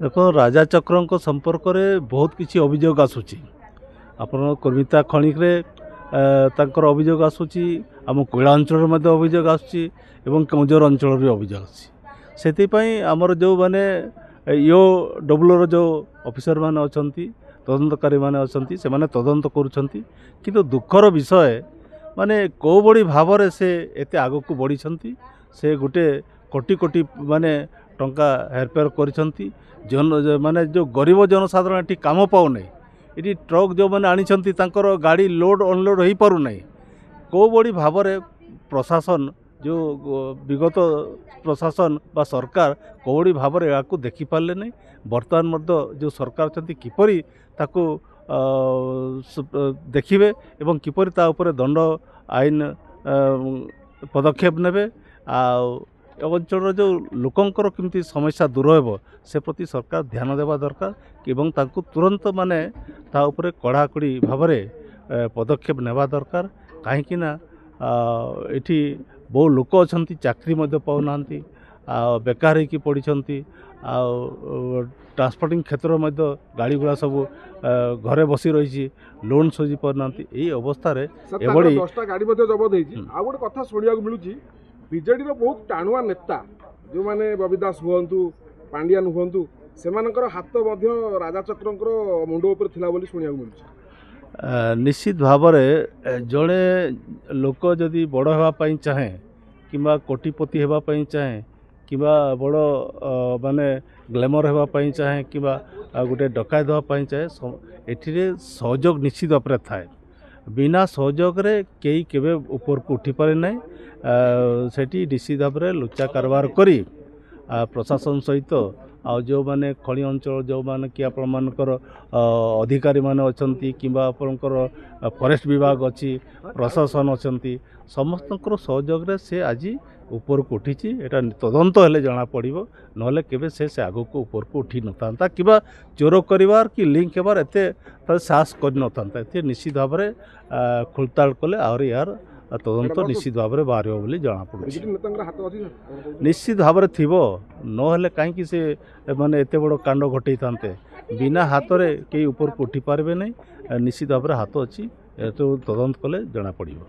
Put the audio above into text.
देख राजा चक्र संपर्क में बहुत किसी अभियोग आसूची आपण कर्मिता खणिक अभियोग आसूची आम कोयला अंचल अभियोग आसूची केउझर अंचल अभियोग आसी आमर जो मैंने यो डब्ल्यूर जो ऑफिसर माने अछंती तदंतकारी माने अछंती से माने तदंत करुछंती किंतु दुखर विषय माने को बड़ी भाव से एते आगो को बढ़ी से गोटे कोटी कोटी माने टंका हेरफेर करिसंती जन माने जो गरीब जनसाधारण एटी काम पाउ नहीं ये ट्रक जो मैंने आनी तांकर गाड़ी लोड अनलोड हो पारु नहीं को बड़ी भाव प्रशासन जो विगत प्रशासन बा सरकार कौड़ी भाव में यहाँ देखिपारे नहीं बर्तमान जो सरकार अच्छी किपरि ताकू देखिए एवं किपरि ता उपरे दंड आईन पदक्षेप नेबे अंचल जो लोकंकर केमती समस्या दूर हो से प्रति सरकार ध्यान देवा दरकार एवं ताकू तुरंत माने ता उपरे कड़ाकड़ी भाव में पदक्षेप नेबा दरकार कहीं एठी बहु लोक अच्छा चाकरी पाऊना बेकार होगी पड़ी ट्रांसपोर्टिंग क्षेत्र में गाड़ी गुड़ा सब घरे बसी रही लोन सुझी पारना यही अवस्था गाड़ी जबत गोटे कथा शुणा मिलूँ बीजेडी बहुत टाणुआ नेता जो मैंने बबी दास हूँ पांडियान हूँ से हाथ राजा चक्र मुंड उपर शुणा मिलूँ निश्चित भाव जड़े लोक जदि बड़ होगापाई चाहे कि कोटिपति होगापाई चाहे कि बड़ माने ग्लैमर होगापाई चाहे कि गोटे डकायत होगापाई चाहे एठिरे सहयोग निश्चित भाव थाए बिना सहयोग कई केबे ऊपर को उठी पारे ना सेठी निश्चित भाव लुचा कारबार करी प्रशासन सहित आ जो माने खनि अंचल जो माने कि आपण मानकर अधिकारी माने अछंती किंबा आपनकर फॉरेस्ट विभाग अच्छी प्रशासन अछंती समस्तंकर सहयोग रे से आज ऊपर को उठी एटा तदंत हेले जना पड़िबो नहले केबे से आगो को ऊपर को उठी नथांता किबा चोर करिवार कि लिंक हेबार एते साहस कर नथांता एते निश्चित भाव में खुलताड़ कले और यार तदंत निश्चित भाव में बाहर बोली जना पड़े निश्चित भाव में थी नहेले कहीं से माने एते बड़ कांड घटे था बिना हाथ में कई ऊपर को उठी पारे नहीं निश्चित भाव में हाथ अच्छी तो तदंत कले जना पड़िबो।